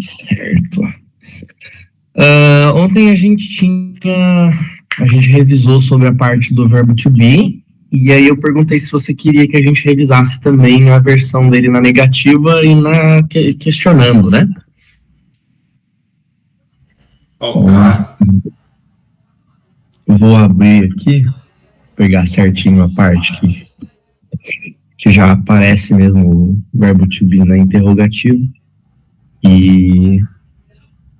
Certo. Ontem a gente revisou sobre a parte do verbo to be, e aí eu perguntei se você queria que a gente revisasse também a versão dele na negativa e na questionando, né? Ok. Vou abrir aqui, pegar certinho a parte que já aparece mesmo o verbo to be na interrogativa e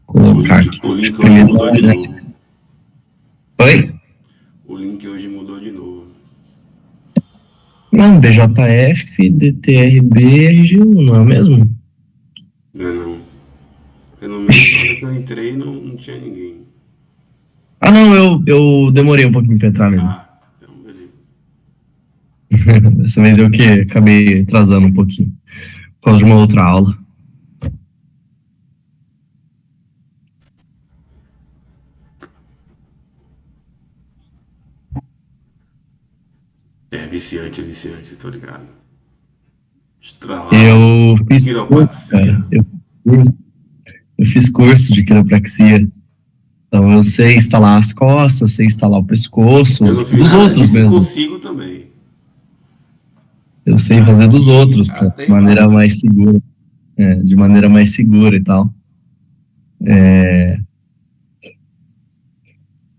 colocar aqui. O link hoje mudou de novo. Oi? O link hoje mudou de novo. Não, BJF, DTRB, RGU, não é mesmo? Não é não. Pelo menos na hora que eu entrei não tinha ninguém. Ah, não, eu demorei um pouquinho pra entrar mesmo. Ah, então beleza. Dessa vez eu que acabei atrasando um pouquinho, por causa de uma outra aula. É viciante, tô ligado. Eu fiz Quiropraxia. Eu fiz curso de quiropraxia. Então eu sei instalar as costas, sei instalar o pescoço. Eu não fiz dos nada outros disso e mesmo. consigo também. Eu sei fazer dos outros, Até de maneira mais segura. De maneira mais segura e tal.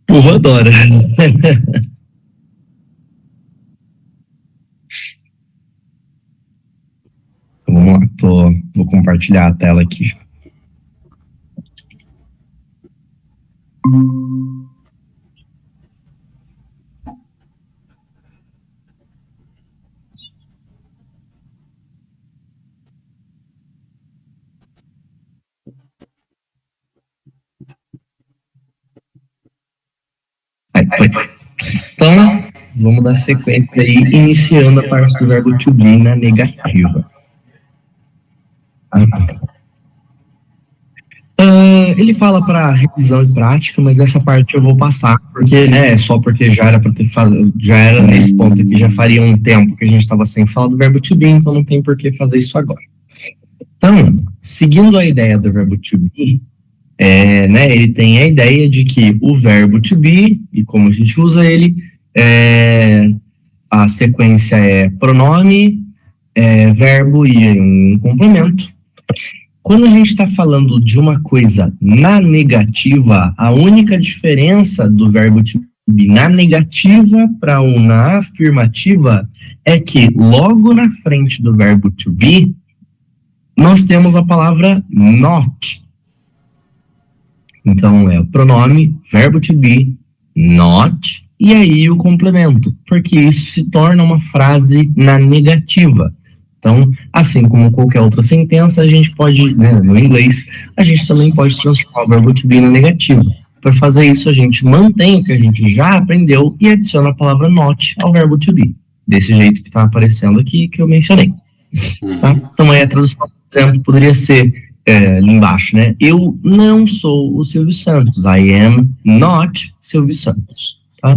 O povo adora. Então, vamos lá, vou compartilhar a tela aqui. Foi. Então, vamos dar sequência aí, iniciando a parte do verbo to be na negativa. Ele fala para revisão e prática, mas essa parte eu vou passar, porque, né, só porque já era para ter já era nesse ponto aqui, já faria um tempo que a gente estava sem falar do verbo to be, então não tem por que fazer isso agora. Então, seguindo a ideia do verbo to be, né, ele tem a ideia de que o verbo to be, e como a gente usa ele, a sequência é pronome, verbo e um complemento. Quando a gente está falando de uma coisa na negativa, a única diferença do verbo to be na negativa para o na afirmativa é que logo na frente do verbo to be, nós temos a palavra not. Então, é o pronome, verbo to be, not, e aí o complemento, porque isso se torna uma frase na negativa. Então, assim como qualquer outra sentença, a gente pode, né, no inglês, a gente também pode transformar o verbo to be na negativa. Para fazer isso, a gente mantém o que a gente já aprendeu e adiciona a palavra not ao verbo to be. Desse jeito que está aparecendo aqui, que eu mencionei. Tá? Então, aí a tradução, por exemplo, poderia ser ali embaixo, né? Eu não sou o Silvio Santos. I am not Silvio Santos. Tá?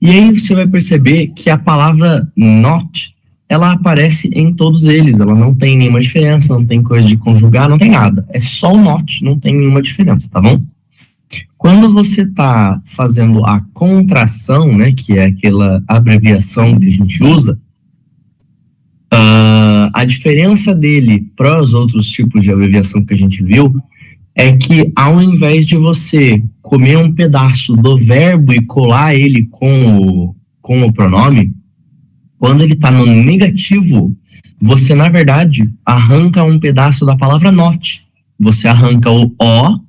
E aí você vai perceber que a palavra not, ela aparece em todos eles. Ela não tem nenhuma diferença, não tem coisa de conjugar, não tem nada. É só o not, não tem nenhuma diferença, tá bom? Quando você está fazendo a contração, né, que é aquela abreviação que a gente usa, a diferença dele para os outros tipos de abreviação que a gente viu é que ao invés de você comer um pedaço do verbo e colar ele com o pronome, quando ele está no negativo, você, na verdade, arranca um pedaço da palavra not. Você arranca o O,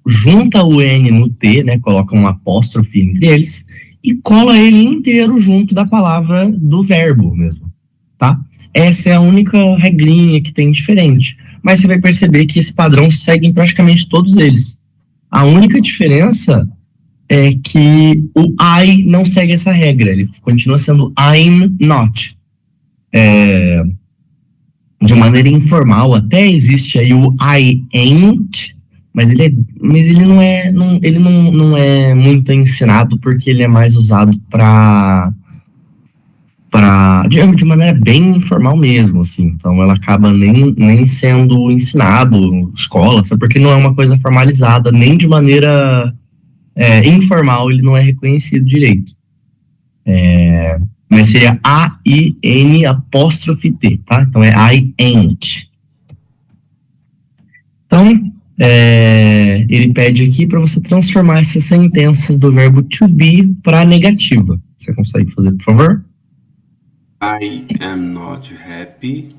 junta o N no T, né, coloca um apóstrofe entre eles, e cola ele inteiro junto da palavra do verbo mesmo, tá? Essa é a única regrinha que tem diferente. Mas você vai perceber que esse padrão segue em praticamente todos eles. A única diferença é que o I não segue essa regra. Ele continua sendo I'm not. De maneira informal, até existe aí o I ain't, mas ele não é muito ensinado porque ele é mais usado para de maneira bem informal mesmo, assim. Então ela acaba nem sendo ensinado escola, sabe? Porque não é uma coisa formalizada, nem de maneira informal ele não é reconhecido direito. Mas seria A-I-N apóstrofe T, tá? Então é I ain't. Então, ele pede aqui para você transformar essas sentenças do verbo to be para negativa. Você consegue fazer, por favor? I am not happy.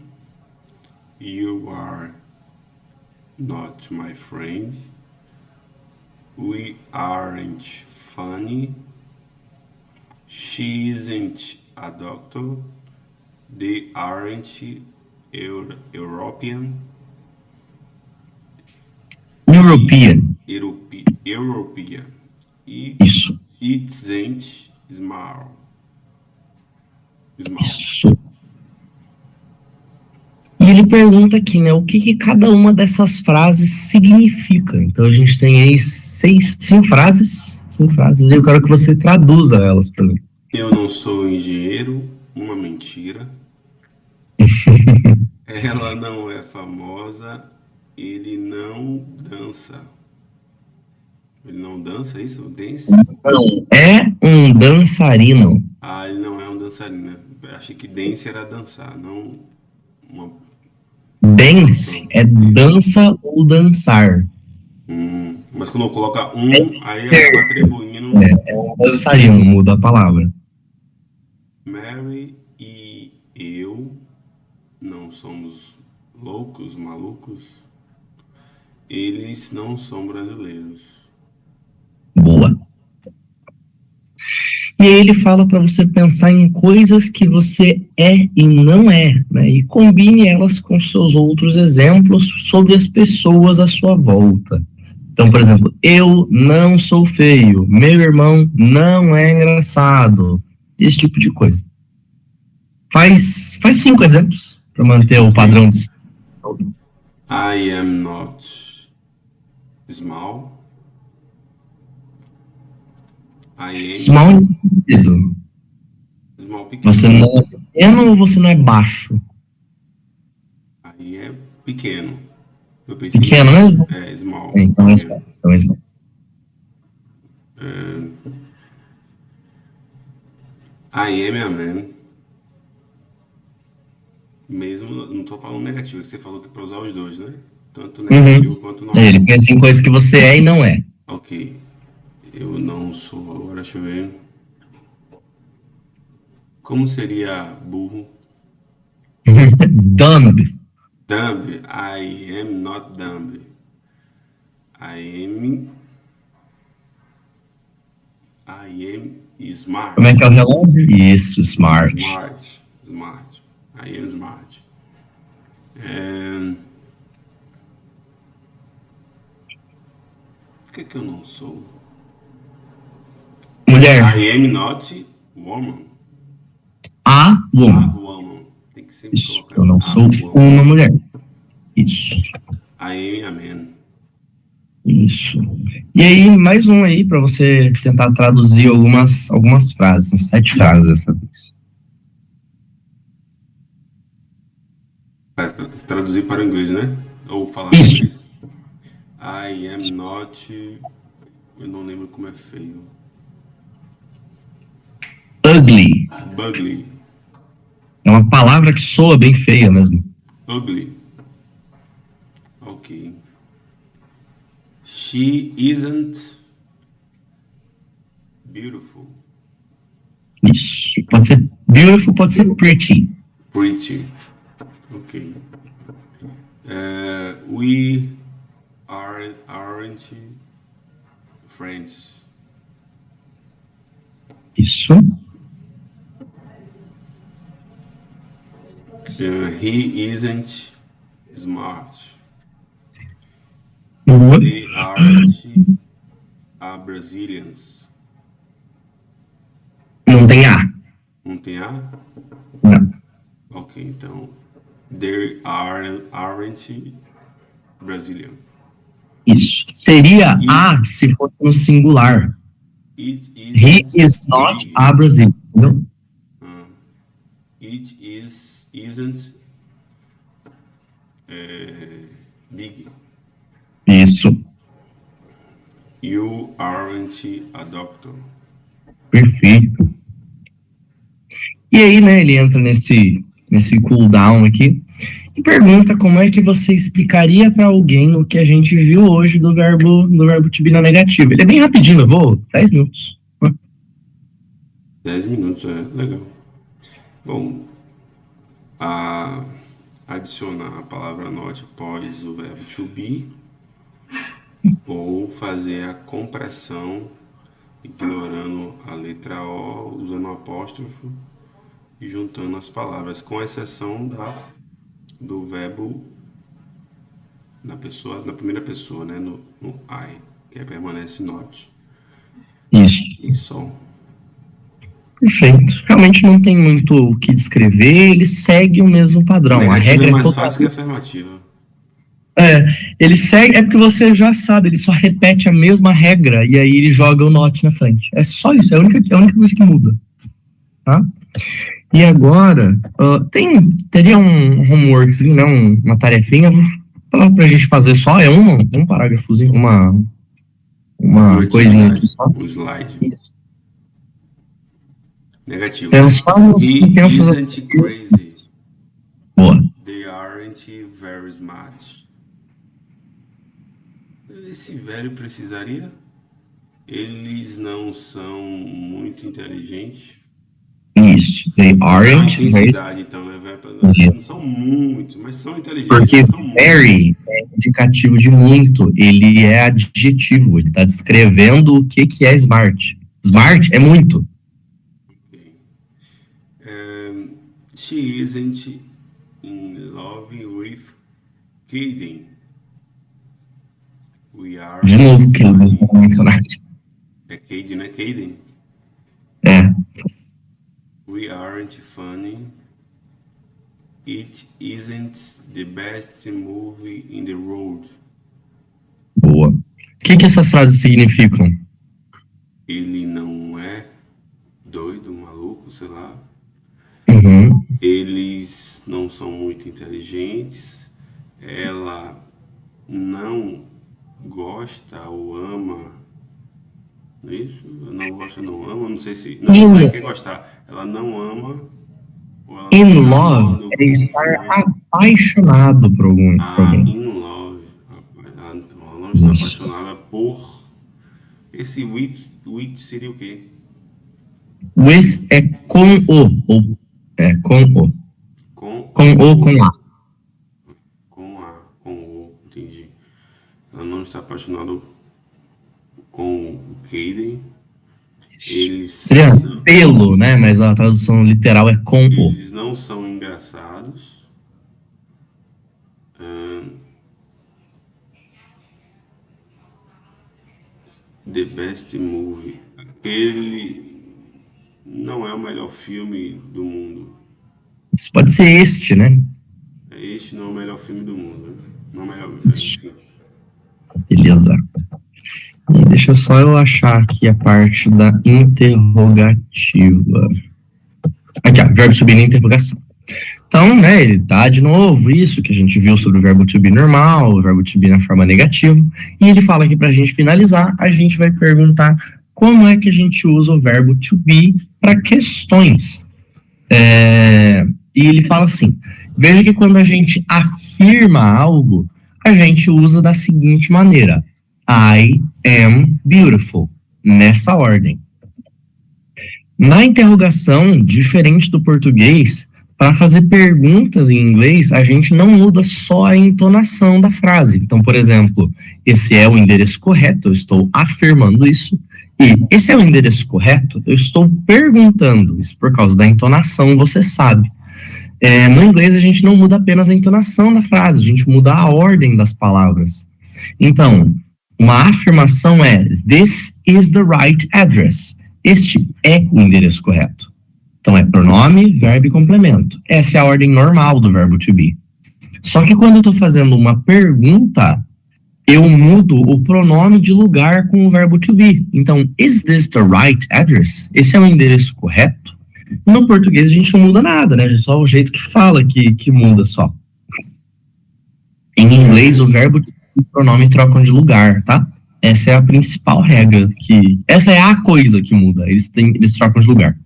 You are not my friend. We aren't funny. She isn't a doctor. They aren't European. European. Isso. It isn't small. Isso. E ele pergunta aqui, né, o que cada uma dessas frases significa. Então a gente tem aí cinco frases, e eu quero que você traduza elas para mim. Eu não sou engenheiro, uma mentira. Ela não é famosa, ele não dança. Ele não dança, é isso? Dance? Não, é um dançarino. Ah, ele não é um dançarino. Achei que dance era dançar, não uma... Dance é dança ou dançar. Mas quando coloca aí acaba atribuindo... É um dançarino, muda a palavra. Mary e eu não somos loucos, malucos. Eles não são brasileiros. Boa. E aí ele fala para você pensar em coisas que você é e não é, né? E combine elas com seus outros exemplos sobre as pessoas à sua volta. Então, por exemplo, eu não sou feio, meu irmão não é engraçado, esse tipo de coisa. Faz 5 exemplos para manter o padrão de... I am not small. Small em que sentido? Small pequeno. Você não é pequeno ou você não é baixo? Aí é pequeno. Eu pensei pequeno mesmo? É, small. Então é small. I am a man. Mesmo, não tô falando negativo, você falou que para usar os dois, né? Tanto negativo quanto normal. Ele pensa em coisas que você é e não é. Ok. Eu não sou, agora deixa eu ver. Como seria burro? Dumb. Dumb. I am not dumb. I am smart. Como é que é o relógio? Isso, smart. Smart. I am smart. Por que eu não sou? Mulher. I am not woman. A woman. Woman. Tem que sempre Isso. colocar. Eu não sou uma mulher. Isso. I am a man. Isso. E aí, mais um aí para você tentar traduzir algumas frases, uns 7 frases dessa vez. Traduzir para o inglês, né? Ou falar Isso. inglês. I am not... Eu não lembro como é feio. Ugly. Ugly. É uma palavra que soa bem feia mesmo. Ugly. Ok. She isn't beautiful. Isso. Pode ser beautiful, pode ser pretty. Pretty. Ok. We aren't friends. Isso. He isn't smart. What? They aren't Brazilians. Não tem A. Não tem A? Não. Ok, então. They aren't Brazilian. Isso. Seria A se fosse no singular. He is not a Brazilian. Entendeu? isn't big. Isso. You aren't a doctor. Perfeito. E aí, né, ele entra nesse cooldown aqui e pergunta como é que você explicaria para alguém o que a gente viu hoje do verbo to be na negativa. Ele é bem rapidinho, eu vou 10 minutos. 10 minutos, legal. Bom, adicionar a palavra not após o verbo to be ou fazer a compressão ignorando a letra O, usando o apóstrofo e juntando as palavras, com exceção do verbo na primeira pessoa, né, no I, que permanece not. Isso. E só. Perfeito. Realmente não tem muito o que descrever, ele segue o mesmo padrão. A regra é mais total... fácil que a afirmativa. Ele segue, é porque você já sabe, ele só repete a mesma regra e aí ele joga o not na frente. É só isso, é a única coisa que muda. Tá? E agora, teria um homeworkzinho, né, uma tarefinha, vou falar pra gente fazer só, um parágrafozinho, uma coisinha aqui só. Um slide. Isso. Negativo. Transforma os He isn't crazy. Boa. They aren't very smart. Esse velho precisaria? Eles não são muito inteligentes. Isso. They aren't intensidade, então, né, velho? Não são muito, mas são inteligentes. Porque são very é indicativo de muito. Ele é adjetivo. Ele está descrevendo o que é smart. Smart é muito. She isn't in love with Caden. We are. De novo, que eu vou mencionar. É Caden, né? Caden? É. We aren't funny. It isn't the best movie in the world. Boa. O que essas frases significam? Ele não é doido, maluco, sei lá. Uhum. Eles não são muito inteligentes. Ela não gosta ou ama. Não é isso? Não gosta, não ama. Não sei se. Não é que gostar. Ela não ama. Ou ela In tá love é estar apaixonado por alguém. In love. Ela não está apaixonada por. Esse with seria o quê? With é com o. Ou com o. Com o, com a. Com o, entendi. Ela não está apaixonada com o Caden. Seria pelo, né? Mas a tradução literal é com o. Eles não são engraçados. The best movie. Ele não é o melhor filme do mundo. Isso pode ser este, né? Este não é o melhor filme do mundo. Né? Não é o melhor filme. Beleza. E deixa só eu achar aqui a parte da interrogativa. Aqui, ó, verbo to be na interrogação. Então, né, ele dá de novo isso que a gente viu sobre o verbo to be normal, o verbo to be na forma negativa, e ele fala aqui pra gente finalizar, a gente vai perguntar como é que a gente usa o verbo to be para questões. E ele fala assim, veja que quando a gente afirma algo, a gente usa da seguinte maneira, I am beautiful, nessa ordem. Na interrogação, diferente do português, para fazer perguntas em inglês, a gente não muda só a entonação da frase. Então, por exemplo, esse é o endereço correto, eu estou afirmando isso. E esse é o endereço correto, eu estou perguntando. Isso por causa da entonação, você sabe. No inglês, a gente não muda apenas a entonação da frase, a gente muda a ordem das palavras. Então, uma afirmação é This is the right address. Este é o endereço correto. Então, é pronome, verbo e complemento. Essa é a ordem normal do verbo to be. Só que quando eu estou fazendo uma pergunta, eu mudo o pronome de lugar com o verbo to be. Então, is this the right address? Esse é o endereço correto? No português a gente não muda nada, né? Só o jeito que fala que muda só. Em inglês, o verbo e o pronome trocam de lugar, tá? Essa é a principal regra. Essa é a coisa que muda. Eles trocam de lugar.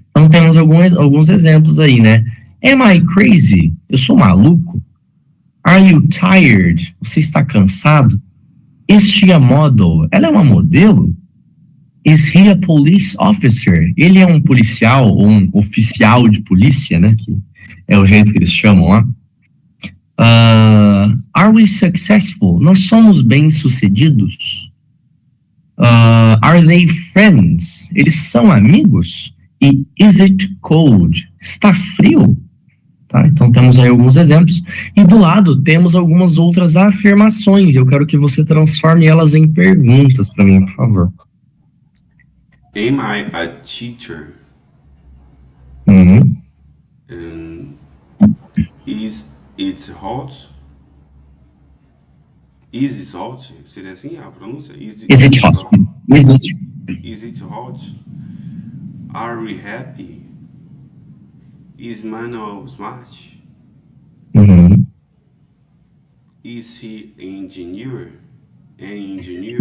Então temos alguns exemplos aí, né? Am I crazy? Eu sou maluco? Are you tired? Você está cansado? Is she a model? Ela é uma modelo? Is he a police officer? Ele é um policial ou um oficial de polícia, né? Que é o jeito que eles chamam lá. Are we successful? Nós somos bem-sucedidos? Are they friends? Eles são amigos? E is it cold? Está frio? Tá? Então temos aí alguns exemplos. E do lado temos algumas outras afirmações. Eu quero que você transforme elas em perguntas para mim, por favor. Am I a teacher? Uhum. And is it hot? Is it hot? Seria assim a pronúncia? Is it hot? Is it hot? Are we happy? Is Manuel smart? Uhum. Is he engineer? An engineer?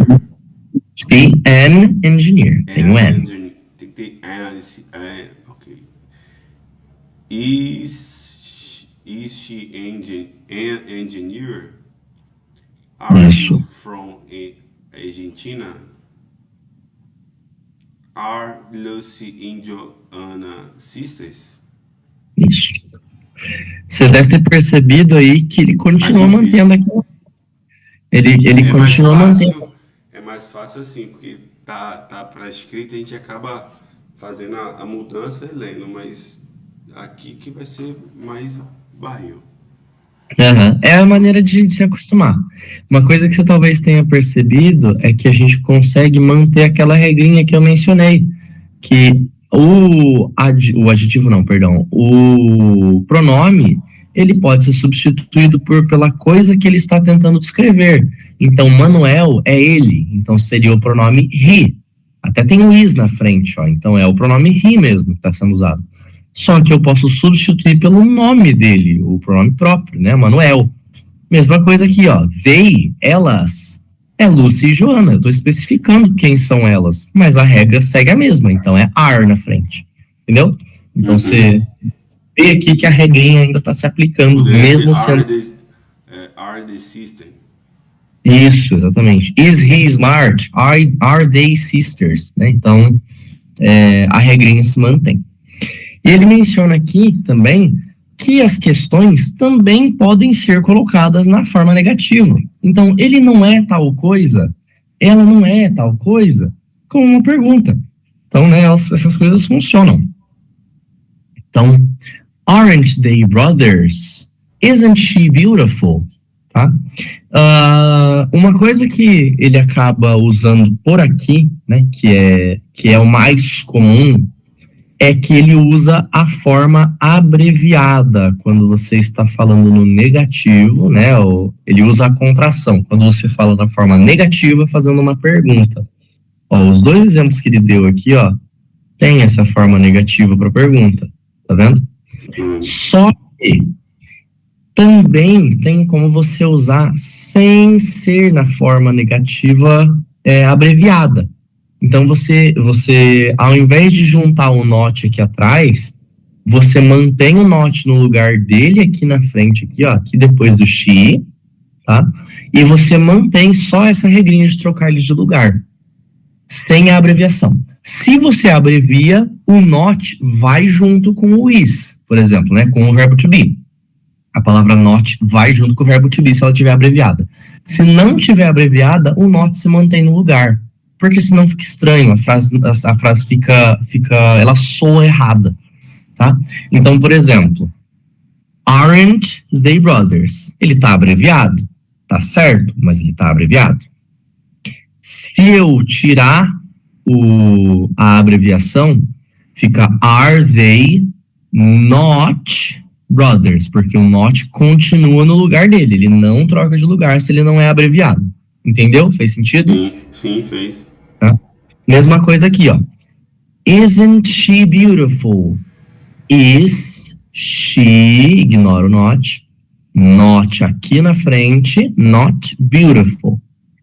An engineer. Tem um N. Tem que ter ok. Is she an engineer? Are you from Argentina? Are Lucy and Joanna sisters? Isso. Você deve ter percebido aí que ele continua mantendo aquilo. Ele continua mantendo. É mais fácil assim, porque tá para escrito e a gente acaba fazendo a mudança e lendo, mas aqui que vai ser mais barril. Uhum. É a maneira de se acostumar. Uma coisa que você talvez tenha percebido é que a gente consegue manter aquela regrinha que eu mencionei, que o pronome, ele pode ser substituído pela coisa que ele está tentando descrever. Então, Manuel é ele, então seria o pronome he. Até tem o is na frente, ó. Então é o pronome he mesmo que está sendo usado. Só que eu posso substituir pelo nome dele, o pronome próprio, né, Manuel. Mesma coisa aqui, ó, they, elas, é Lucy e Joana. Eu estou especificando quem são elas, mas a regra segue a mesma, então é are na frente, entendeu? Então você vê aqui que a regrinha ainda está se aplicando, mesmo sendo... Are the system. Isso, exatamente. Is he smart? Are they sisters? Né? Então, a regrinha se mantém. E ele menciona aqui também que as questões também podem ser colocadas na forma negativa. Então, ele não é tal coisa, ela não é tal coisa, como uma pergunta. Então, né, essas coisas funcionam. Então, aren't they brothers? Isn't she beautiful? Tá? Uma coisa que ele acaba usando por aqui, né, que é o mais comum, é que ele usa a forma abreviada quando você está falando no negativo, né? Ele usa a contração quando você fala da forma negativa fazendo uma pergunta. Ó, os dois exemplos que ele deu aqui, ó, tem essa forma negativa para pergunta, tá vendo? Só que também tem como você usar sem ser na forma negativa abreviada. Então, você, ao invés de juntar o not aqui atrás, você mantém o not no lugar dele aqui na frente, aqui, ó, aqui depois do she, tá? E você mantém só essa regrinha de trocar eles de lugar, sem a abreviação. Se você abrevia, o not vai junto com o is, por exemplo, né, com o verbo to be. A palavra not vai junto com o verbo to be se ela estiver abreviada. Se não tiver abreviada, o not se mantém no lugar. Porque senão fica estranho, a frase ela soa errada, tá? Então, por exemplo, aren't they brothers? Ele tá abreviado, tá certo, mas ele tá abreviado. Se eu tirar a abreviação, fica are they not brothers? Porque o not continua no lugar dele, ele não troca de lugar se ele não é abreviado. Entendeu? Fez sentido? Sim, fez. Tá? Mesma coisa aqui, ó. Isn't she beautiful? Is she, ignora o not aqui na frente, not beautiful.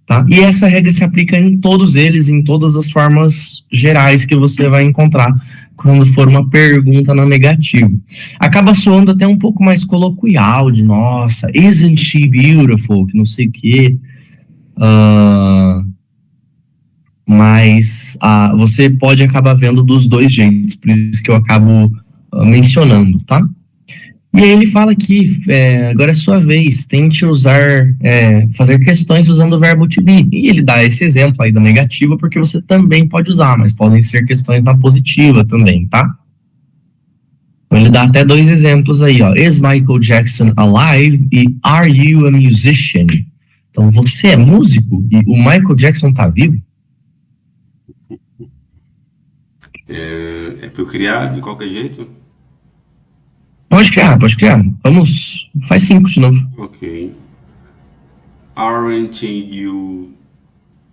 Tá? E essa regra se aplica em todos eles, em todas as formas gerais que você vai encontrar quando for uma pergunta na negativa. Acaba soando até um pouco mais coloquial, de nossa, isn't she beautiful? Que não sei o quê. Mas você pode acabar vendo dos dois jeitos, por isso que eu acabo mencionando, tá? E aí ele fala que agora é sua vez, tente fazer questões usando o verbo to be. E ele dá esse exemplo aí da negativa, porque você também pode usar, mas podem ser questões na positiva também, tá? Então ele dá até dois exemplos aí, ó. Is Michael Jackson alive? E are you a musician? Então você é músico e o Michael Jackson tá vivo? É pra eu criar de qualquer jeito? Pode criar, pode criar. Vamos, faz 5 de novo. Ok. Aren't you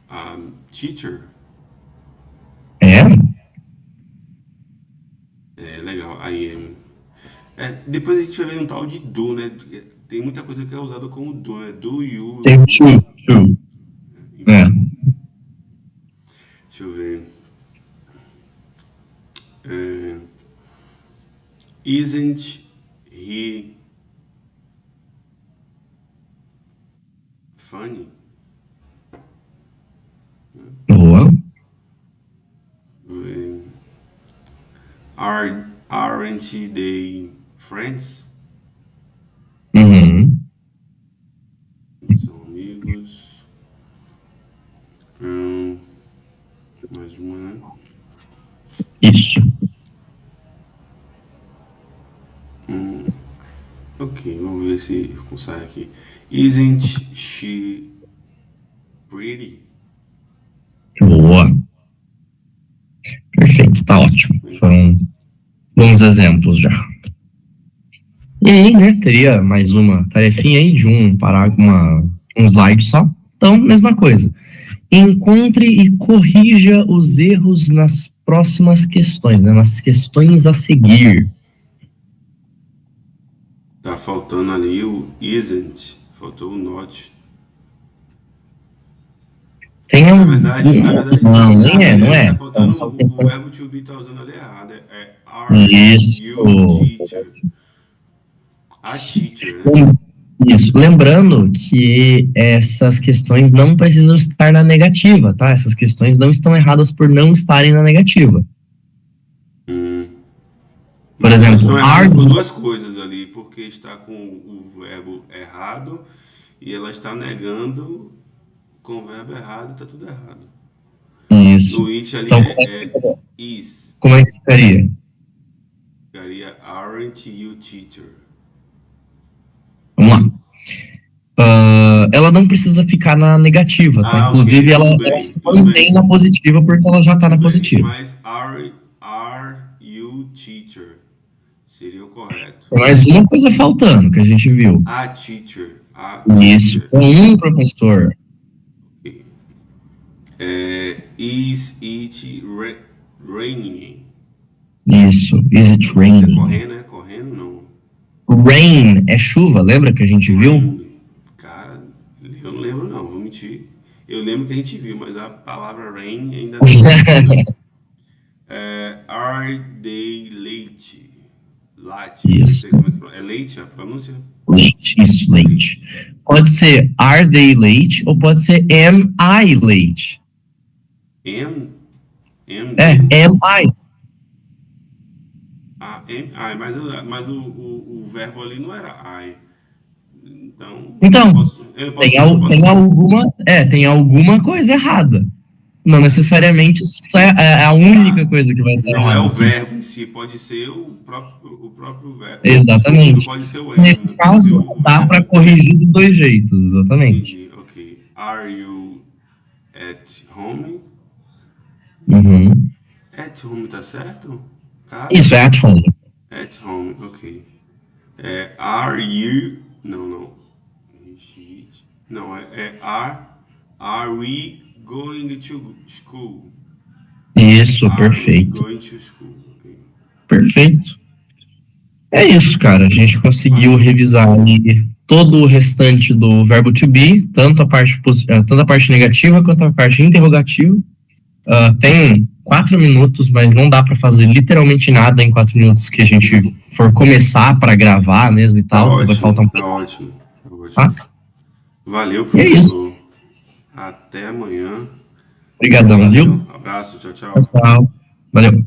a teacher? É? É legal, I am. Depois a gente vai ver um tal de do, né? Tem muita coisa que é usada como do, né? Do you. Tem to. É. Deixa eu ver. É, isn't he funny? Boa. Aren't they friends? Uhum. São amigos. Mais uma, né? Isso. Ok, vamos ver se consegue aqui. Isn't she pretty? Boa. Perfeito, tá ótimo. Foram bons exemplos já. E aí, né, teria mais uma tarefinha aí de um parágrafo, um slide só. Então, mesma coisa. Encontre e corrija os erros nas próximas questões, né, nas questões a seguir. Tá faltando ali o isn't. Faltou o not. Tem Na um. verdade tá Não, nem errado é, ali. não é. Tá faltando São o questões. verbo to be, tá usando ali errado. Aren't you Isso. teacher? A teacher, né? Isso. Lembrando que essas questões não precisam estar na negativa, tá? Essas questões não estão erradas por não estarem na negativa. Por Mas elas exemplo, estão erradas por duas coisas ali, porque está com o verbo errado e ela está negando com o verbo errado e tá tudo errado. isso. No it ali Então, é is. como é que ficaria? Ficaria aren't you teacher? Vamos lá. Ela não precisa ficar na negativa, tá? Ah, ok, Inclusive, ela se tudo mantém bem, na positiva porque ela já está na tudo bem. positiva. Mas are you teacher? Seria o correto. Tem mais uma coisa faltando que a gente viu. A teacher. A Isso, teacher. com um professor. Is it raining? Isso, is it Isso é raining? correndo, é correndo, não. Rain é chuva, lembra que a gente viu? Rain. Cara, eu não lembro não, vou mentir. Eu lembro que a gente viu, mas a palavra rain ainda não conheci. Are they late? Late. Não Isso. sei como é que é leite a pronúncia? Late, isso, late. Pode ser are they late ou pode ser am I late? Am? Am I? Mas o verbo ali não era I. Então, Então, eu posso, tem alguma coisa errada. Não necessariamente isso é a única coisa que vai estar não é errada. o verbo em si, pode ser o próprio verbo. Exatamente. Não pode ser o am, Nesse né? Pode ser caso, o dá verbo. para corrigir de dois jeitos, exatamente. Entendi, ok. Are you at home? Uhum. At home tá certo? Cara, Isso, é at home. at home, ok. Are you. Não. Não, are we going to school? Isso, Are we perfeito. going to school? Ok. Perfeito. É isso, cara. A gente conseguiu Valeu. revisar ali todo o restante do verbo to be, tanto a parte negativa quanto a parte interrogativa. Tem 4 minutos, mas não dá para fazer literalmente nada em 4 minutos que a gente for começar para gravar mesmo e Tá tal. Então vai faltar ótimo, um tá pouco, ótimo, tá ótimo. tá? Valeu, E é isso. professor. Até amanhã. Obrigadão, Valeu. viu? Abraço, tchau, tchau. Tchau, tchau. Valeu.